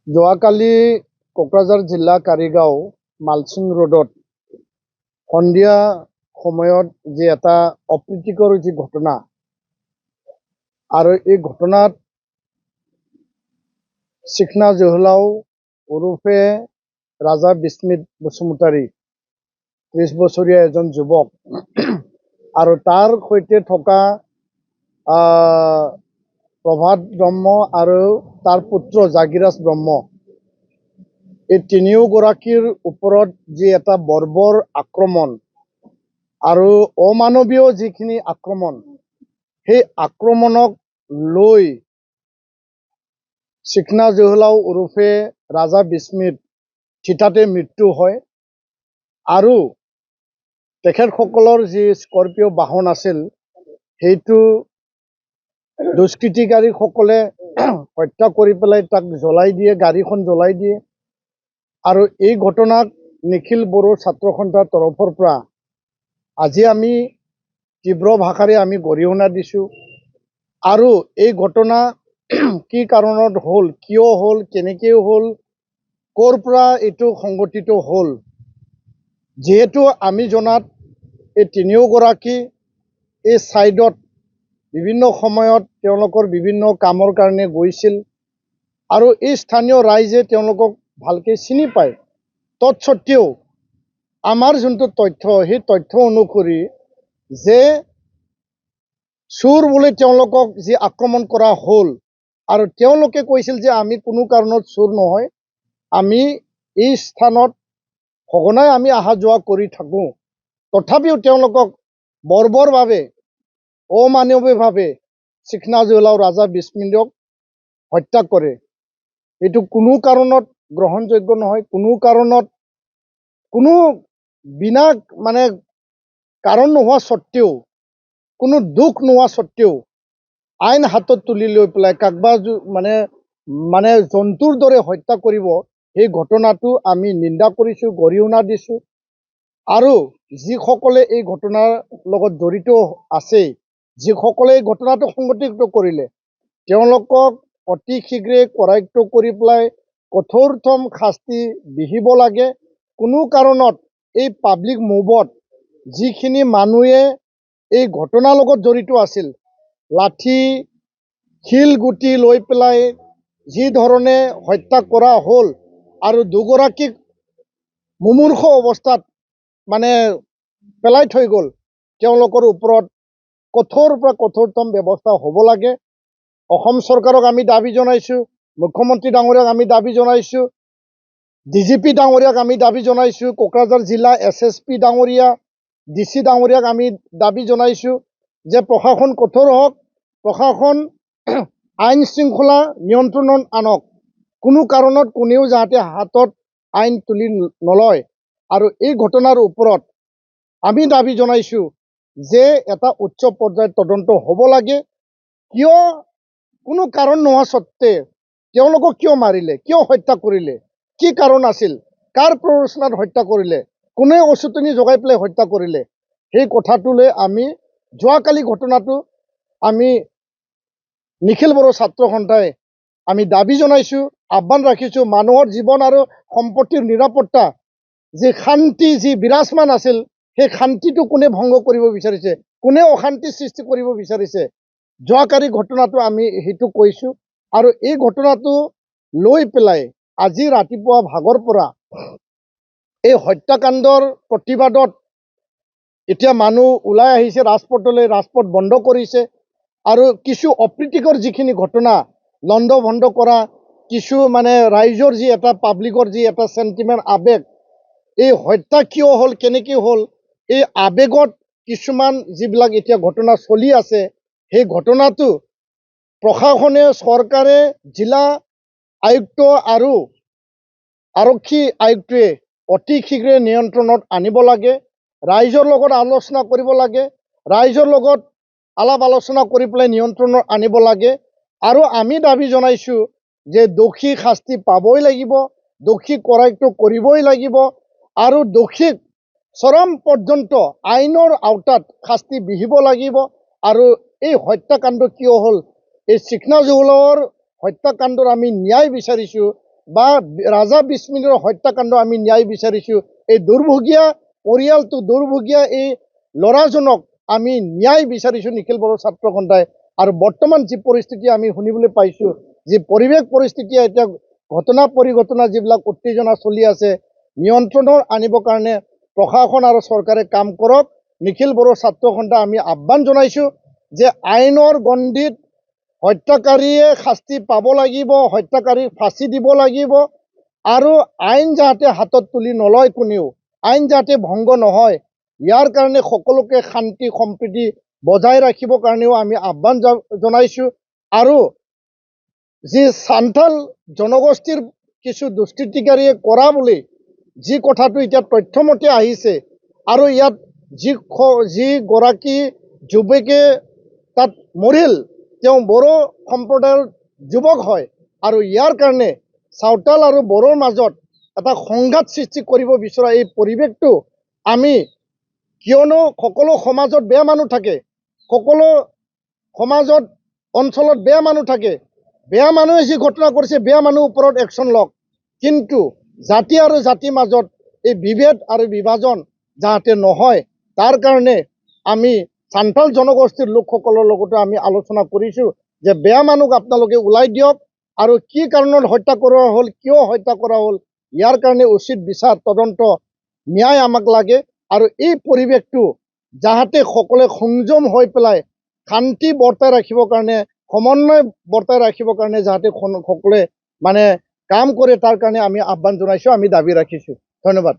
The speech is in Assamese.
যোৱাকালি কোকৰাঝাৰ জিলা কাৰিগাঁও মালচিং ৰোডত সন্ধিয়া সময়ত যি এটা অপ্ৰীতিকৰ যি ঘটনা আৰু এই ঘটনাত চিকনা জহলাও ওৰফে ৰাজা বিস্মিত বসুমতাৰী ৩০ বছৰীয়া এজন যুৱক আৰু তাৰ সৈতে থকা প্ৰভাত ব্ৰহ্ম আৰু তাৰ পুত্ৰ জাগিৰাজ ব্ৰহ্ম এই তিনিওগৰাকীৰ ওপৰত যি এটা বৰ্বৰ আক্ৰমণ আৰু অমানৱীয় যিখিনি আক্ৰমণ সেই আক্ৰমণক লৈ চিকনা জহলাও ওৰফে ৰাজা বিস্মিত থিতাতে মৃত্যু হয় আৰু তেখেতসকলৰ যি স্কৰপিঅ' বাহন আছিল সেইটো দুষ্কৃতিকাৰীসকলে হত্যা কৰি পেলাই তাক জ্বলাই দিয়ে, গাড়ীখন জ্বলাই দিয়ে। আৰু এই ঘটনাক নিখিল বড়ো ছাত্ৰ সন্থাৰ তৰফৰ পৰা আজি আমি তীব্ৰ ভাষাৰে আমি গৰিহণা দিছোঁ আৰু এই ঘটনা কি কাৰণত হ'ল, কিয় হ'ল, কেনেকৈ হ'ল, ক'ৰ পৰা এইটো সংঘটিত হ'ল, যিহেতু আমি জনাত এই তিনিওগৰাকী এই ছাইডত বিভিন্ন সময়ত তেওঁলোকৰ বিভিন্ন কামৰ কাৰণে গৈছিল আৰু এই স্থানীয় ৰাইজে তেওঁলোকক ভালকৈ চিনি পায়। তৎসত্ত্বেও আমাৰ যোনটো তথ্য সেই তথ্য অনুসৰি যে চোৰ বুলি তেওঁলোকক যি আক্ৰমণ কৰা হ'ল আৰু তেওঁলোকে কৈছিল যে আমি কোনো কাৰণত চোৰ নহয়, আমি এই স্থানত সঘনাই আমি অহা যোৱা কৰি থাকোঁ, তথাপিও তেওঁলোকক বৰ্বৰভাৱে অমানৱীয়ভাৱে চিকনা জহলাও ৰাজা বিস্মিতক হত্যা কৰে। এইটো কোনো কাৰণত গ্ৰহণযোগ্য নহয়, কোনো কাৰণত কোনো বিনা কাৰণ নোহোৱা স্বত্তেও, কোনো দুখ নোহোৱা স্বত্তেও আইন হাতত তুলি লৈ পেলাই কাকবা জন্তুৰ দৰে হত্যা কৰিব, সেই ঘটনাটো আমি নিন্দা কৰিছোঁ, গৰিহণা দিছোঁ আৰু যিসকলে এই ঘটনাৰ লগত জড়িত আছে, যিসকলে এই ঘটনাটো সংঘটিত কৰিলে তেওঁলোকক অতি শীঘ্ৰে কৰায়ত্ব কৰি পেলাই কঠোৰতম শাস্তি বিহিব লাগে। কোনো কাৰণত এই পাব্লিক মুভত যিখিনি মানুহে এই ঘটনাৰ লগত জড়িত আছিল, লাঠি শিলগুটি লৈ পেলাই যি ধৰণে হত্যা কৰা হ'ল আৰু দুগৰাকীক মুমূৰ্ষু অৱস্থাত পেলাই থৈ গ'ল, তেওঁলোকৰ ওপৰত কঠোৰ পৰা কঠোৰতম ব্যৱস্থা হ'ব লাগে। অসম চৰকাৰক আমি দাবী জনাইছোঁ, মুখ্যমন্ত্ৰী ডাঙৰীয়াক আমি দাবী জনাইছোঁ, DGP ডাঙৰীয়াক আমি দাবী জনাইছোঁ, কোকৰাঝাৰ জিলা SSP ডাঙৰীয়া, DC ডাঙৰীয়াক আমি দাবী জনাইছোঁ যে প্ৰশাসন কঠোৰ হওক, প্ৰশাসন আইন শৃংখলা নিয়ন্ত্ৰণত আনক, কোনো কাৰণত কোনেও যাতে হাতত আইন তুলি নলয়। আৰু এই ঘটনাৰ ওপৰত আমি দাবী জনাইছোঁ যে এটা উচ্চ পৰ্যায়ৰ তদন্ত হ'ব লাগে। কিয় কোনো কাৰণ নোহোৱা স্বত্তে তেওঁলোকক কিয় মাৰিলে, কিয় হত্যা কৰিলে, কি কাৰণ আছিল, কাৰ প্ৰৰোচনাত হত্যা কৰিলে, কোনে অচেতনি জগাই পেলাই হত্যা কৰিলে, সেই কথাটোলৈ আমি যোৱাকালি ঘটনাটো আমি নিখিল বড়ো ছাত্ৰ সন্থাই আমি দাবী জনাইছোঁ, আহ্বান ৰাখিছোঁ। মানুহৰ জীৱন আৰু সম্পত্তিৰ নিৰাপত্তা যি শান্তি যি বিৰাজমান আছিল, সেই শান্তিটো কোনে ভংগ কৰিব বিচাৰিছে, কোনে অশান্তি সৃষ্টি কৰিব বিচাৰিছে, যোৱাকালি ঘটনাটো আমি সেইটো কৈছোঁ। আৰু এই ঘটনাটো লৈ পেলাই আজি ৰাতিপুৱা ভাগৰ পৰা এই হত্যাকাণ্ডৰ প্ৰতিবাদত এতিয়া মানুহ ওলাই আহিছে ৰাজপথলৈ, ৰাজপথ বন্ধ কৰিছে আৰু কিছু অপ্ৰীতিকৰ যিখিনি ঘটনা লণ্ড ভণ্ড কৰা, কিছু ৰাইজৰ যি এটা পাব্লিকৰ যি এটা চেণ্টিমেণ্ট আৱেগ, এই হত্যা কিয় হ'ল, কেনেকৈ হ'ল, এই আৱেগত কিছুমান যিবিলাক এতিয়া ঘটনা চলি আছে, সেই ঘটনাটো প্ৰশাসনে, চৰকাৰে, জিলা আয়ুক্ত আৰু আৰক্ষী আয়ুক্তই অতি শীঘ্ৰে নিয়ন্ত্ৰণত আনিব লাগে, ৰাইজৰ লগত আলোচনা কৰিব লাগে, ৰাইজৰ লগত আলাপ আলোচনা কৰি পেলাই নিয়ন্ত্ৰণত আনিব লাগে। আৰু আমি দাবী জনাইছোঁ যে দোষী শাস্তি পাবই লাগিব, দোষী কৰায়ত্ব কৰিবই লাগিব আৰু দোষীক চৰম পৰ্যন্ত আইনৰ আওতাত শাস্তি বিহিব লাগিব। আৰু এই হত্যাকাণ্ড কিয় হ'ল, এই চিকনা জহলাওৰ হত্যাকাণ্ডৰ আমি ন্যায় বিচাৰিছোঁ বা ৰাজা বিস্মিনৰ হত্যাকাণ্ড আমি ন্যায় বিচাৰিছোঁ। এই দুৰ্ভগীয়া পৰিয়ালটো, দুৰ্ভগীয়া এই ল'ৰাজনক আমি ন্যায় বিচাৰিছোঁ নিখিল বড়ো ছাত্ৰ সন্থাই। আৰু বৰ্তমান যি পৰিস্থিতি আমি শুনিবলৈ পাইছোঁ, যি পৰিৱেশ পৰিস্থিতি এতিয়া ঘটনা পৰিঘটনা যিবিলাক উত্তেজনা চলি আছে, নিয়ন্ত্ৰণৰ আনিবৰ কাৰণে প্ৰশাসন আৰু চৰকাৰে কাম কৰক। নিখিল বড়ো ছাত্ৰ সন্থাই আমি আহ্বান জনাইছোঁ যে আইনৰ গণ্ডিত হত্যাকাৰীয়ে শাস্তি পাব লাগিব, হত্যাকাৰীক ফাঁচি দিব লাগিব, আৰু আইন যাতে হাতত তুলি নলয়, কোনেও আইন যাতে ভংগ নহয়, ইয়াৰ কাৰণে সকলোকে শান্তি সম্প্ৰীতি বজাই ৰাখিবৰ কাৰণেও আমি আহ্বান জনাইছোঁ। আৰু যি সান্থাল জনগোষ্ঠীৰ কিছু দুষ্কৃতিকাৰীয়ে কৰা বুলি যি কথাটো এতিয়া তথ্যমতে আহিছে, আৰু ইয়াত যিগৰাকী যুৱকে তাত মৰিল, তেওঁ বড়ো সম্প্ৰদায়ৰ যুৱক হয়। আৰু ইয়াৰ কাৰণে চাওতাল আৰু বড়োৰ মাজত এটা সংঘাত সৃষ্টি কৰিব বিচৰা এই পৰিৱেশটো আমি, কিয়নো সকলো সমাজত বেয়া মানুহ থাকে, সকলো সমাজত অঞ্চলত বেয়া মানুহ থাকে, বেয়া মানুহে যি ঘটনা কৰিছে বেয়া মানুহৰ ওপৰত একশ্যন লওক, কিন্তু জাতি আৰু জাতিৰ মাজত এই বিভেদ আৰু বিভাজন যাতে নহয়, তাৰ কাৰণে আমি সান্থাল জনগোষ্ঠীৰ লোকসকলৰ লগতো আমি আলোচনা কৰিছোঁ যে বেয়া মানুহক আপোনালোকে ওলাই দিয়ক, আৰু কি কাৰণত হত্যা কৰা হ'ল, কিয় হত্যা কৰা হ'ল, ইয়াৰ কাৰণে উচিত বিচাৰ তদন্ত ন্যায় আমাক লাগে। আৰু এই পৰিৱেশটো যাতে সকলোৱে সংযম হৈ পেলাই শান্তি বৰ্তাই ৰাখিবৰ কাৰণে, সমন্বয় বৰ্তাই ৰাখিবৰ কাৰণে যাতে সকলোৱে মানে কাম কৰে, তাৰ কাৰণে আমি আহ্বান জনাইছোঁ, আমি দাবী ৰাখিছোঁ। ধন্যবাদ।